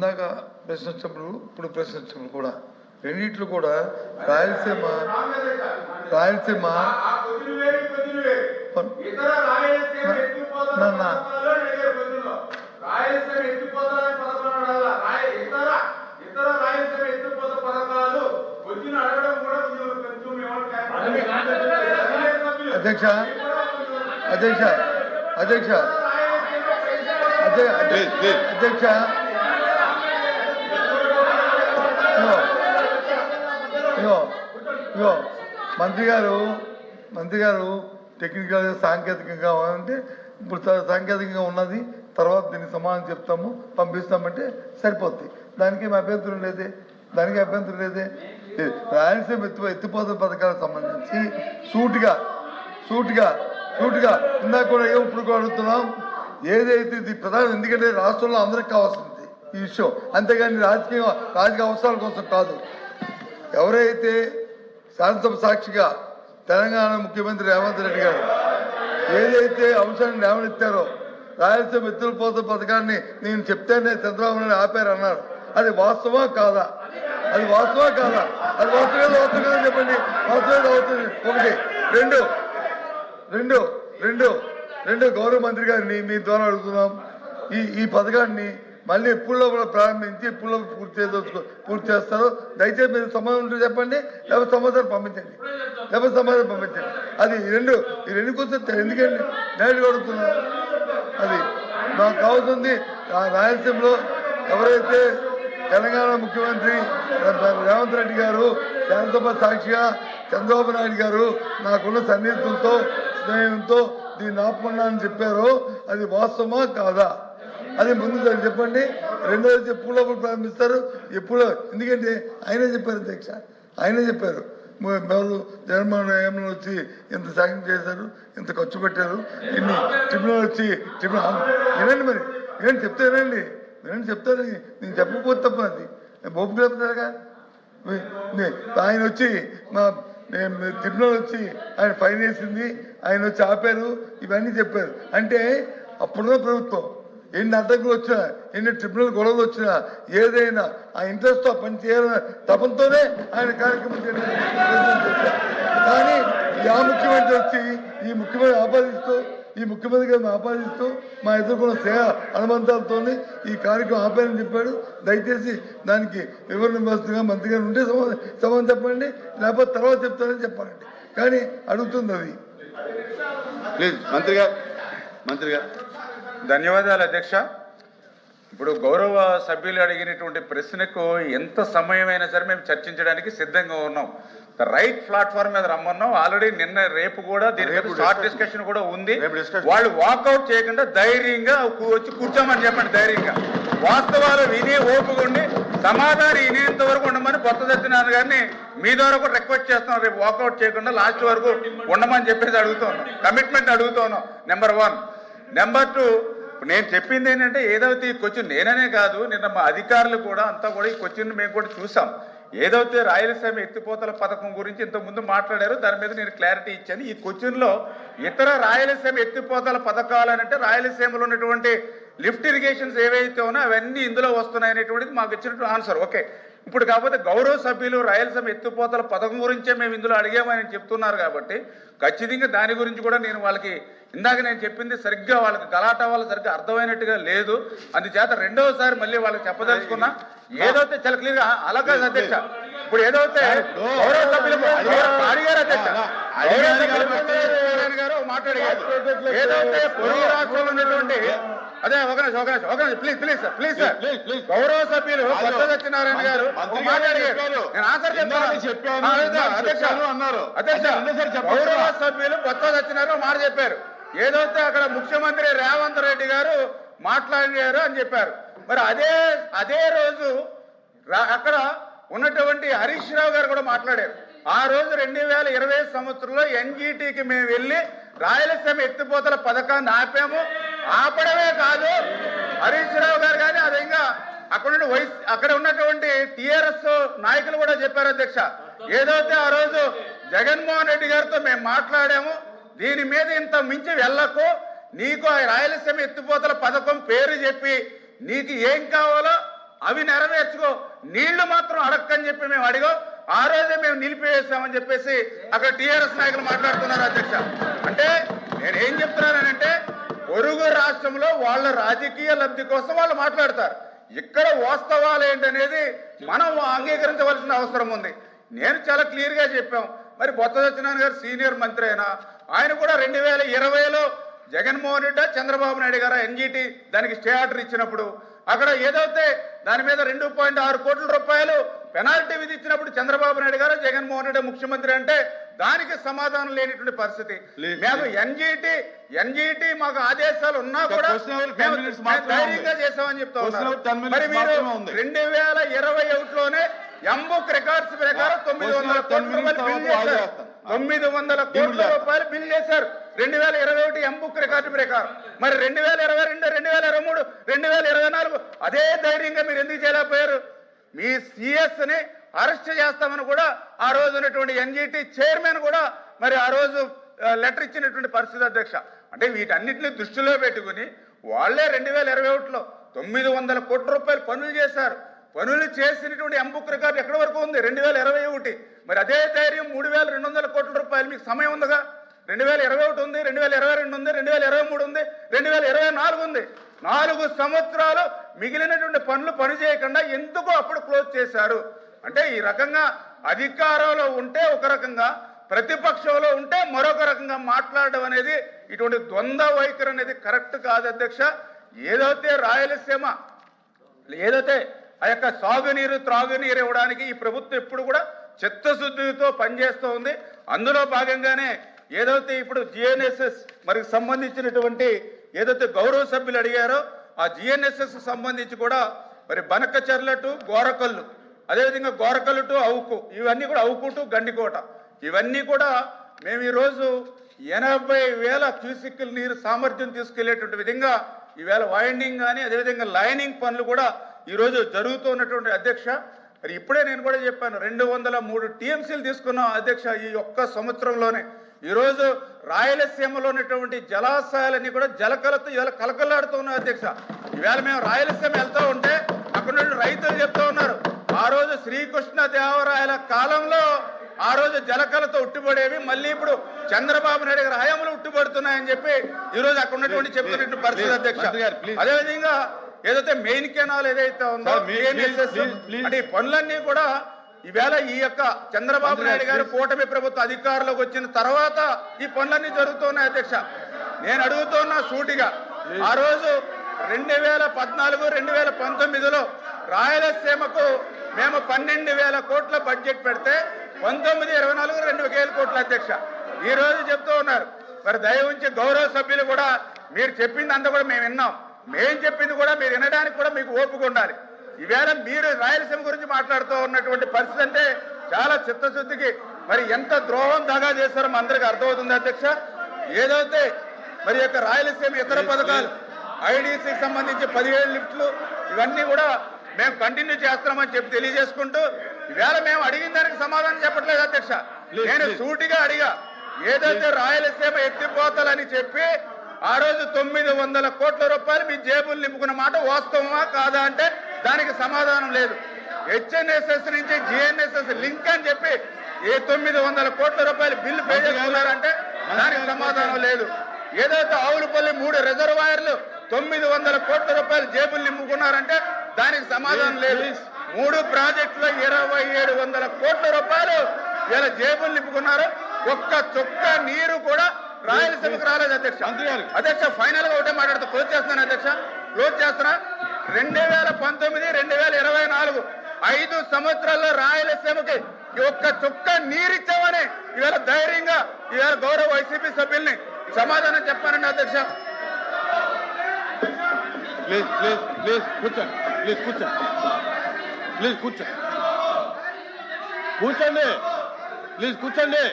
ఇందాక ప్రశ్న వచ్చినప్పుడు ఇప్పుడు ప్రశ్న వచ్చినప్పుడు కూడా రెండిట్లు కూడా రాయలసీమ అధ్యక్ష అధ్యక్ష అధ్యక్ష అధ్యక్ష ఇగో మంత్రి గారు టెక్నికల్ సాంకేతికంగా అంటే ఇప్పుడు సాంకేతికంగా ఉన్నది తర్వాత దీనికి సమాధానం చెప్తాము పంపిస్తామంటే సరిపోద్ది. దానికి అభ్యంతరం లేదే రాయలసీమ ఎత్తిపోతల పథకాలకు సంబంధించి సూటిగా ఇందాక కూడా ఇప్పుడు కూడా అడుగుతున్నాం. ఏదైతే ఇది ప్రధానం, ఎందుకంటే రాష్ట్రంలో అందరికి కావాల్సింది ఈ విషయం, అంతేగాని రాజకీయ అవసరాల కోసం కాదు. ఎవరైతే శాసనసభ సాక్షిగా తెలంగాణ ముఖ్యమంత్రి రేవంత్ రెడ్డి గారు ఏదైతే అంశాన్ని లేవనెత్తారో రాయలసీమ ఎత్తిపోతల పథకాన్ని నేను చెప్తేనే చంద్రబాబు నాయుడు ఆపారన్నారు. అది వాస్తవా కాదా? అది వాస్తవా చెప్పండి. అవుతుంది. ఒకటి. రెండు గౌరవ మంత్రి గారిని మీ ద్వారా అడుగుతున్నాం. ఈ పథకాన్ని మళ్ళీ ఎప్పుడులో ప్రారంభించి ఎప్పుడులో పూర్తి చేస్తారో దయచేసి మీరు సమాధానం ఉంటే చెప్పండి, లేకపోతే సమాధానం పంపించండి. అది ఈ రెండు కూర్చొని ఎందుకండి డైరెక్ట్గా అడుగుతున్నాం. అది నాకు కావాల్సింది రాయలసీమలో ఎవరైతే తెలంగాణ ముఖ్యమంత్రి రేవంత్ రెడ్డి గారు శాసనసభ సాక్షిగా చంద్రబాబు నాయుడు గారు నాకున్న సన్నిహితంతో స్నేహంతో దీన్ని ఆపమన్నా అని చెప్పారో అది వాస్తవమా కాదా? అది ముందు చెప్పండి. రెండోది ఎప్పుడు ప్రారంభిస్తారు, ఎప్పుడు? ఎందుకంటే ఆయనే చెప్పారు అధ్యక్ష, ఆయనే చెప్పారు. జగన్మోహన్ వచ్చి ఎంత సాయం చేశారు, ఎంత ఖర్చు పెట్టారు, ఇన్ని ట్రిబ్యునల్ వచ్చి వినండి. మరి వినండి చెప్తాను. నేను చెప్పకపోతే తప్ప అది బొప్పు చెప్తారుగా. ఆయన వచ్చి మా ట్రిబ్యునల్ వచ్చి ఆయన ఫైన్ వేసింది, ఆయన వచ్చి ఆపారు, ఇవన్నీ చెప్పారు. అంటే అప్పుడున్న ప్రభుత్వం ఎన్ని అడ్డంకులు వచ్చినా, ఎన్ని ట్రిబ్యునల్ గొడవలు వచ్చినా, ఏదైనా ఆ ఇంట్రెస్ట్తో పని చేయాలన్న తపంతోనే ఆయన కార్యక్రమం చేయాలి. కానీ ఆ ముఖ్యమంత్రి వచ్చి ఈ ముఖ్యమంత్రి గారిని ఆపాదిస్తూ మా ఎదుర్కొన్న సేవ అనుబంధాలతో ఈ కార్యక్రమం ఆపారని చెప్పాడు. దయచేసి దానికి వివరణ వ్యవస్థగా మంత్రి గారు ఉంటే సమాధానం చెప్పండి, లేకపోతే తర్వాత చెప్తారని చెప్పాలండి. కానీ అడుగుతుంది అది. ప్లీజ్ మంత్రి గారు. ధన్యవాదాలు అధ్యక్ష. ఇప్పుడు గౌరవ సభ్యులు అడిగినటువంటి ప్రశ్నకు ఎంత సమయమైనా సరే మేము చర్చించడానికి సిద్ధంగా ఉన్నాం. రైట్ ప్లాట్ఫామ్ మీద రమ్మన్నాం. ఆల్రెడీ నిన్న రేపు కూడా దీని మీద షార్ట్ డిస్కషన్ కూడా ఉంది. వాళ్ళు వాకౌట్ చేయకుండా ధైర్యంగా వచ్చి కూర్చోమని చెప్పండి. ధైర్యంగా వాస్తవాలు విని ఓపుకుండి సమాధానం వినేంత వరకు ఉండమని కొత్త సత్యనారాయణ గారిని మీ ద్వారా కూడా రిక్వెస్ట్ చేస్తున్నాం. రేపు వాకౌట్ చేయకుండా లాస్ట్ వరకు ఉండమని చెప్పేసి అడుగుతున్నాం. కమిట్మెంట్ అడుగుతున్నాం. నెంబర్ 1. నెంబర్ 2, నేను చెప్పింది ఏంటంటే ఏదైతే ఈ క్వశ్చన్ నేననే కాదు, నిన్న మా అధికారులు కూడా అంతా కూడా ఈ క్వశ్చన్ మేము కూడా చూసాం. ఏదైతే రాయలసీమ ఎత్తిపోతల పథకం గురించి ఇంతకుముందు మాట్లాడారో దాని మీద నేను క్లారిటీ ఇచ్చాను. ఈ క్వశ్చన్లో ఇతర రాయలసీమ ఎత్తిపోతల పథకాలు అంటే రాయలసీమలో ఉన్నటువంటి లిఫ్ట్ ఇరిగేషన్స్ ఏవైతే ఉన్నాయో అవన్నీ ఇందులో వస్తున్నాయనేటువంటిది మాకు ఇచ్చినటువంటి ఆన్సర్. ఓకే. ఇప్పుడు కాకపోతే గౌరవ సభ్యులు రాయలసీమ ఎత్తిపోతల పథకం గురించే మేము ఇందులో అడిగామని చెప్తున్నారు కాబట్టి ఖచ్చితంగా దాని గురించి కూడా నేను వాళ్ళకి ఇందాక నేను చెప్పింది సరిగ్గా వాళ్ళకి గలాటా వాళ్ళు సరిగ్గా అర్థమైనట్టుగా లేదు. అందుచేత రెండవసారి మళ్ళీ వాళ్ళకి చెప్పదలుచుకున్నా. ఏదైతే చాలా క్లియర్గా అలాగే అధ్యక్ష, ఇప్పుడు ఏదైతే గౌరవ సభ్యులు అడిగారు అధ్యక్ష, గారు మాట్లాడారు ఏదైతే పొరుగు రాష్ట్రంలో ఉన్నటువంటి అదే ఒక నిమిషం ప్లీజ్ సార్ గౌరవ సభ్యులు కొత్త సత్యనారాయణ గారు మాట్లాడారు. నేను ఆన్సర్ చెప్పాను అధ్యక్ష. గౌరవ సభ్యులు కొత్త సత్యనారాయణ మాట చెప్పారు. ఏదైతే అక్కడ ముఖ్యమంత్రి రేవంత్ రెడ్డి గారు మాట్లాడారు అని చెప్పారు. మరి అదే రోజు అక్కడ ఉన్నటువంటి హరీష్ రావు గారు కూడా మాట్లాడారు. ఆ రోజు 2020 సంవత్సరంలో ఎన్జీటీకి మేము వెళ్ళి రాయలసీమ ఎత్తిపోతల పథకాన్ని ఆపాము. ఆపడమే కాదు, హరీష్ రావు గారు కానీ అది ఇంకా అక్కడ ఉన్నటువంటి టిఆర్ఎస్ నాయకులు కూడా చెప్పారు అధ్యక్ష. ఏదైతే ఆ రోజు జగన్మోహన్ రెడ్డి గారితో మేము మాట్లాడాము, దీని మీద ఇంత మించి వెళ్ళకు, నీకు ఆ రాయలసీమ ఎత్తిపోతల పథకం పేరు చెప్పి నీకు ఏం కావాలో అవి నెరవేర్చుకో, నీళ్లు మాత్రం అడక్కని చెప్పి మేము అడిగో ఆ రోజే మేము నిలిపివేసామని చెప్పేసి అక్కడ టీఆర్ఎస్ నాయకులు మాట్లాడుతున్నారు అధ్యక్ష. అంటే నేనేం చెప్తున్నానంటే పొరుగు రాష్ట్రంలో వాళ్ళ రాజకీయ లబ్ధి కోసం వాళ్ళు మాట్లాడతారు, ఇక్కడ వాస్తవాలు ఏంటనేది మనం అంగీకరించవలసిన అవసరం ఉంది. నేను చాలా క్లియర్ గా చెప్పాం. మరి బొత్స సత్యనారాయణ గారు సీనియర్ మంత్రి అయినా ఆయన కూడా 2020లో జగన్మోహన్ రెడ్డి చంద్రబాబు నాయుడు గారు ఎన్జీటీ దానికి స్టే ఆర్డర్ ఇచ్చినప్పుడు అక్కడ ఏదైతే దాని మీద 2.6 కోట్ల రూపాయలు పెనాల్టీ విధించినప్పుడు చంద్రబాబు నాయుడు గారు జగన్మోహన్ రెడ్డి ముఖ్యమంత్రి అంటే దానికి సమాధానం లేనిటువంటి పరిస్థితి. మేము ఎన్జీటీ మాకు ఆదేశాలు ఉన్నా కూడా ధైర్యంగా చేసామని చెప్తా ఉన్నారు. మరి మీరు 2021లోనే ఎంబుక్ రికార్డ్స్ ప్రకారం 900 కోట్ల రూపాయలు బిల్ చేశారు. 900 కోట్ల రూపాయలు బిల్ చేశారు 2021 ఎంబుక్ రికార్డు ప్రకారం. మరి 2022, 2023, 2024 అదే ధైర్యంగా మీరు ఎందుకు చేయలేకపోయారు? మీ సిఎస్ ని అరెస్ట్ చేస్తామని కూడా ఆ రోజు ఉన్నటువంటి ఎన్జీటీ చైర్మన్ కూడా మరి ఆ రోజు లెటర్ ఇచ్చినటువంటి పరిస్థితి అధ్యక్ష. అంటే వీటన్నిటిని దృష్టిలో పెట్టుకుని వాళ్లే 2021లో 900 కోట్ల రూపాయలు పనులు చేశారు. పనులు చేసినటువంటి ఎంబుక్ రికార్డు ఎక్కడి వరకు ఉంది? 2021. మరి అదే ధైర్యం 3200 కోట్ల రూపాయలు మీకు సమయం ఉందిగా. 2021 ఉంది, 2022 ఉంది, 2023 ఉంది, 2024 ఉంది. 4 సంవత్సరాలు మిగిలినటువంటి పని చేయకుండా ఎందుకు అప్పుడు క్లోజ్ చేశారు? అంటే ఈ రకంగా అధికారంలో ఉంటే ఒక రకంగా, ప్రతిపక్షంలో ఉంటే మరొక రకంగా మాట్లాడడం అనేది ఇటువంటి ద్వంద్వ వైఖరి అనేది కరెక్ట్ కాదు అధ్యక్ష. ఏదైతే రాయలసీమ ఏదైతే ఆ యొక్క సాగునీరు త్రాగునీరు ఇవ్వడానికి ఈ ప్రభుత్వం ఎప్పుడు కూడా చిత్తశుద్ధితో పనిచేస్తూ ఉంది. అందులో భాగంగానే ఏదైతే ఇప్పుడు జిఎన్ఎస్ఎస్ మరి సంబంధించినటువంటి ఏదైతే గౌరవ సభ్యులు అడిగారో ఆ జిఎన్ఎస్ఎస్ సంబంధించి కూడా మరి బనకచర్ల టు గోరకల్లు, అదేవిధంగా గోరకల్లు టు అవుకు, ఇవన్నీ కూడా అవుకు టు గండికోట, ఇవన్నీ కూడా మేము ఈరోజు 80,000 క్యూసిక్ల నీరు సామర్థ్యం తీసుకెళ్లేటువంటి విధంగా ఈవేళ వైండింగ్ కానీ అదేవిధంగా లైనింగ్ పనులు కూడా ఈరోజు జరుగుతున్నటువంటి అధ్యక్ష. మరి ఇప్పుడే నేను కూడా చెప్పాను 203 టీఎంసీలు తీసుకున్నాం అధ్యక్ష ఈ ఒక్క సంవత్సరంలోనే. ఈరోజు రాయలసీమలో ఉన్నటువంటి జలాశయాలన్నీ కూడా జలకలతో ఇవాళ కలకలాడుతున్నాయి అధ్యక్ష. ఈవేళ మేము రాయలసీమ వెళ్తూ ఉంటే అక్కడ నుండి రైతులు చెప్తూ ఉన్నారు ఆ రోజు శ్రీకృష్ణదేవరాయల కాలంలో ఆ రోజు జలకలతో ఉట్టిపడేవి, మళ్ళీ ఇప్పుడు చంద్రబాబు నాయుడు గారి హయాంలో ఉట్టిపడుతున్నాయని చెప్పి ఈరోజు అక్కడ ఉన్నటువంటి చెప్తున్నటువంటి పరిస్థితి అధ్యక్ష. అదేవిధంగా ఏదైతే మెయిన్ కెనాల్ ఏదైతే ఉందో అంటే ఈ పనులన్నీ కూడా ఈవేళ ఈ యొక్క చంద్రబాబు నాయుడు గారు కూటమి ప్రభుత్వ అధికారంలోకి వచ్చిన తర్వాత ఈ పనులన్నీ జరుగుతున్నాయి అధ్యక్ష. నేను అడుగుతున్నా సూటిగా, ఆ రోజు 2014, 2019లో రాయలసీమకు మేము 12,000 కోట్ల బడ్జెట్ పెడితే 19-24 2,000 కోట్ల అధ్యక్ష. ఈ రోజు చెప్తూ ఉన్నారు. మరి దయ ఉంచి గౌరవ సభ్యులు కూడా మీరు చెప్పింది అంతా కూడా మేము విన్నాం, మేం చెప్పింది కూడా మీరు వినడానికి కూడా మీకు ఓపిక ఉండాలి. ఈవేళ మీరు రాయలసీమ గురించి మాట్లాడుతూ ఉన్నటువంటి పరిస్థితి అంటే చాలా చిత్తశుద్ధికి మరి ఎంత ద్రోహం దగా చేస్తారో అందరికీ అర్థమవుతుంది అధ్యక్ష. ఏదైతే మరి యొక్క రాయలసీమ ఇతర పథకాలు ఐడిసికి సంబంధించి 17 లిఫ్ట్లు ఇవన్నీ కూడా మేము కంటిన్యూ చేస్తామని చెప్పి తెలియజేసుకుంటూ ఈవేళ మేము అడిగిన దానికి సమాధానం చెప్పట్లేదు అధ్యక్ష. నేను సూటిగా అడిగా ఏదైతే రాయలసీమ ఎత్తిపోతాలని చెప్పి ఆ రోజు 900 కోట్ల రూపాయలు మీ జేబులు నింపుకున్న మాట వాస్తవమా కాదా అంటే దానికి సమాధానం లేదు. హెచ్ఎన్ఎస్ఎస్ నుంచి జిఎన్ఎస్ఎస్ లింక్ అని చెప్పి 900 కోట్ల రూపాయలు బిల్లు పే చేసుకున్నారంటే దానికి సమాధానం లేదు. ఏదైతే ఆవులపల్లి 3 రిజర్వాయర్లు 900 కోట్ల రూపాయలు జేబులు నింపుకున్నారంటే దానికి సమాధానం లేదు. 3 ప్రాజెక్టులో 2,700 కోట్ల రూపాయలు ఇలా జేబులు నింపుకున్నారు. ఒక్క చుక్క నీరు కూడా రాయలసీమకు రాలేదు అధ్యక్ష. అధ్యక్ష ఫైనల్ గా ఒకటే మాట్లాడుతూ క్లోజ్ చేస్తున్నాను అధ్యక్ష, క్లోజ్ చేస్తున్నా. 2019, 2024 5 సంవత్సరాల్లో రాయలసీమకి ఒక్క చుక్క నీరిచ్చామని ఇవాళ ధైర్యంగా ఇవాళ గౌరవ వైసీపీ సభ్యుల్ని సమాధానం చెప్పానండి అధ్యక్ష. ప్లీజ్ ప్లీజ్ ప్లీజ్ కూర్చోండి, ప్లీజ్ కూర్చోండి, ప్లీజ్ కూర్చోండి, కూర్చోండి, ప్లీజ్ కూర్చోండి,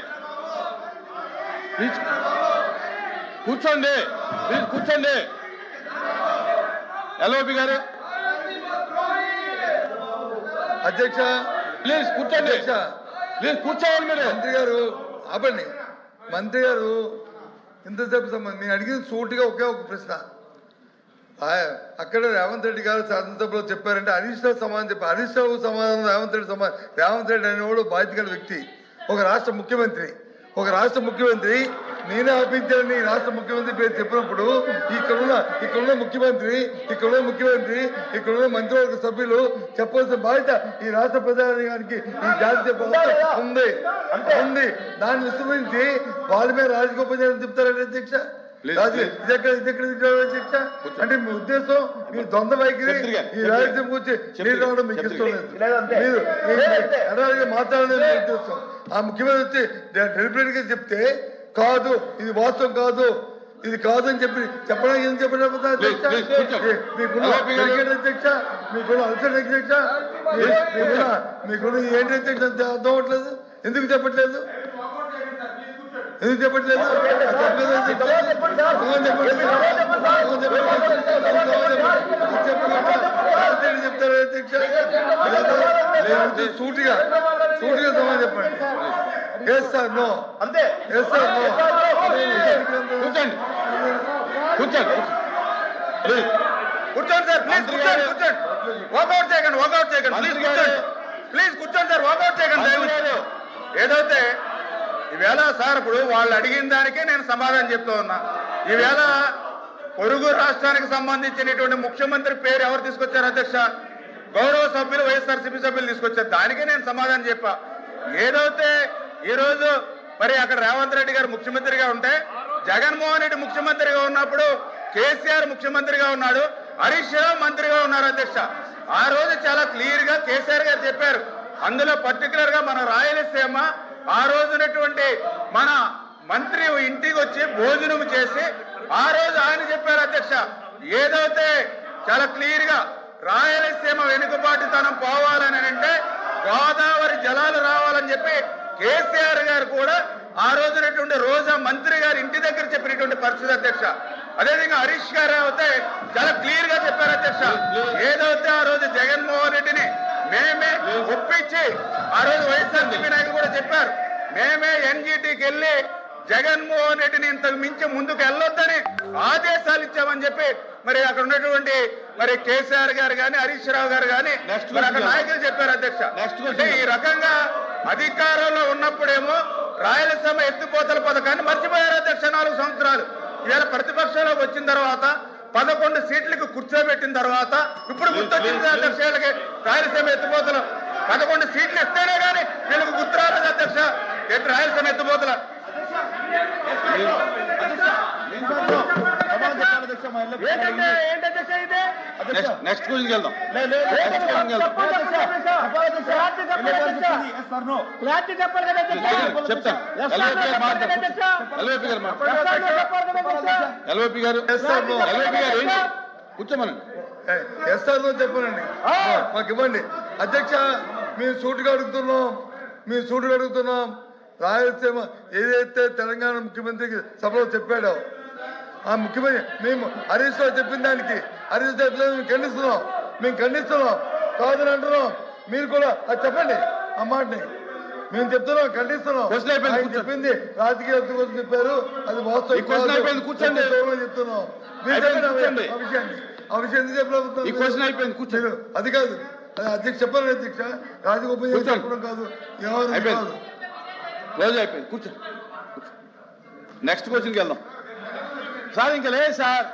ప్లీజ్ కూర్చోండి, ప్లీజ్ కూర్చోండి. ఎల్ఓపి గారు అధ్యక్ష ప్లీజ్ కూర్చోండి, ప్లీజ్ కూర్చోవాలి. మీరు మంత్రి గారు ఆపండి. మంత్రి గారు ఇంతసేపు సంబంధం నేను అడిగింది సూటిగా ఒకే ఒక ప్రశ్న. అక్కడ రేవంత్ రెడ్డి గారు శాసనసభలో చెప్పారంటే హరీష్ రావు సమాధానం చెప్పారు. హరీష్ రావు సమాధానం రేవంత్ రెడ్డి సమాధానం. రేవంత్ రెడ్డి అనేవాడు బాధ్యత గల వ్యక్తి, ఒక రాష్ట్ర ముఖ్యమంత్రి. నేనే ఆపించాలని రాష్ట్ర ముఖ్యమంత్రి పేరు చెప్పినప్పుడు ఇక్కడున్న ముఖ్యమంత్రి, ఇక్కడున్న మంత్రివర్గ సభ్యులు చెప్పాల్సిన బాధ్యత ఈ రాష్ట్ర ప్రజానికానికి, ఈ జాతీయ ఉంది. దాన్ని విస్మరించి వాళ్ళ మీద రాజగోపాల్ చెప్తారంటే అధ్యక్ష. అధ్యక్ష అంటే మీ ఉద్దేశం, మీ ద్వంద్వ వైఖరి ఈ రాజ్యం గురించి నీరు రావడం మీకు ఇష్టం లేదు. మీరు ఎడారిగా మాట్లాడలేదు మీ ఉద్దేశం. ఆ ముఖ్యమంత్రి వచ్చి డెలిబరేట్ గా చెప్తే కాదు, ఇది వాస్తవం కాదు, ఇది కాదు అని చెప్పడానికి ఏం చెప్పడం అధ్యక్ష? మీకున్న అధ్యక్ష, మీకున్న అలసట అధ్యక్ష, మీకున్న ఏంటి అధ్యక్ష అంతే అర్థం అవ్వట్లేదు. ఎందుకు చెప్పట్లేదు? చెప్తారు అధ్యక్ష. సూటిగా సమాధానం చెప్పండి. ఎస్ సార్ నో, అంతే. Yes sir no. కూర్చోండి సార్, ప్లీజ్ కూర్చోండి. వాకౌట్ చేయకండి ప్లీజ్ కూర్చోండి సార్, వాకౌట్ చేయకండి. ఏదైతే ఈవేళ సార్ ఇప్పుడు వాళ్ళు అడిగిన దానికే నేను సమాధానం చెప్తూ ఉన్నా. ఈవేళ పొరుగు రాష్ట్రానికి సంబంధించినటువంటి ముఖ్యమంత్రి పేరు ఎవరు తీసుకొచ్చారు అధ్యక్ష? గౌరవ సభ్యులు, వైఎస్ఆర్సీపీ సభ్యులు తీసుకొచ్చారు. దానికే నేను సమాధానం చెప్పా. ఏదైతే ఈరోజు మరి అక్కడ రేవంత్ రెడ్డి గారు ముఖ్యమంత్రిగా ఉంటే, జగన్మోహన్ రెడ్డి ముఖ్యమంత్రిగా ఉన్నప్పుడు కేసీఆర్ ముఖ్యమంత్రిగా ఉన్నాడు, హరీష్ రావు మంత్రిగా ఉన్నారు అధ్యక్ష. ఆ రోజు చాలా క్లియర్ గా కేసీఆర్ గారు చెప్పారు. అందులో పర్టికులర్ గా మన రాయలసీమ ఆ రోజునటువంటి మన మంత్రి ఇంటికి వచ్చి భోజనం చేసి ఆ రోజు ఆయన చెప్పారు అధ్యక్ష, ఏదైతే చాలా క్లియర్ గా రాయలసీమ వెనుకబాటుతనం పోవాలని అంటే గోదావరి జలాలు రావాలని చెప్పి కేసీఆర్ గారు కూడా ఆ రోజునటువంటి రోజా మంత్రి గారి ఇంటి దగ్గర చెప్పినటువంటి పరిస్థితి అధ్యక్ష. అదేవిధంగా హరీష్ గారు అయితే చాలా క్లియర్ గా చెప్పారు అధ్యక్ష, ఏదైతే ఆ రోజు జగన్మోహన్ రెడ్డిని మేమే ఒప్పించి, ఆ రోజు వైఎస్ఆర్సీపీ నాయకులు కూడా చెప్పారు, మేమే ఎన్జీటీకి వెళ్ళి జగన్మోహన్ రెడ్డిని ఇంతకు మించి ముందుకు వెళ్ళొద్దని ఆదేశాలు ఇచ్చామని చెప్పి మరి అక్కడ ఉన్నటువంటి మరి కేసీఆర్ గారు కానీ హరీష్ రావు గారు కానీ అక్కడ నాయకులు చెప్పారు అధ్యక్ష. అంటే ఈ రకంగా అధికారంలో ఉన్నప్పుడేమో రాయలసీమ ఎత్తిపోతల పథకాన్ని మర్చిపోయారు అధ్యక్ష 4 సంవత్సరాలు. ఇవాళ ప్రతిపక్షంలోకి వచ్చిన తర్వాత 11 సీట్లకు కూర్చోబెట్టిన తర్వాత ఇప్పుడు గుర్తొచ్చింది అధ్యక్ష వీళ్ళకి రాయలసీమ ఎత్తిపోతలు 11 సీట్లు ఇస్తేనే కానీ వీళ్ళకి గుర్తు రాలేదు అధ్యక్ష రాయలసీమ ఎత్తిపోతల. నెక్స్ట్ క్వశ్చన్కి వెళ్దాం. ఎల్ఓపి గారు కూర్చోమనండి. ఎస్ సార్ చెప్పనండి, మాకు ఇవ్వండి అధ్యక్ష. మేము సూటిగా అడుగుతున్నాం. రాయలసీమ ఏదైతే తెలంగాణ ముఖ్యమంత్రికి సభలో చెప్పాడో ఆ ముఖ్యమంత్రి మేము హరీష్ రావు చెప్పిన దానికి మేము ఖండిస్తున్నాం కాదని అంటున్నాం. మీరు కూడా అది చెప్పండి, ఆ మాటని మేము చెప్తున్నాం, ఖండిస్తున్నాం. ఆయన చెప్పింది రాజకీయ కోసం చెప్పారు, అది వాస్తవం కూర్చోండి చెప్తున్నాం. మీరు చెప్పండి ఆ విషయం ఎందుకు చెప్పలేదు? అది కాదు, అది అధ్యక్ష చెప్పాలి అధ్యక్ష. రాజగోపాల్ చెప్పడం కాదు, ఎవరు కాదు. రోజు అయిపోయింది, కూర్చో. నెక్స్ట్ క్వశ్చన్కి వెళ్దాం సార్. ఇంకా లేదు సార్.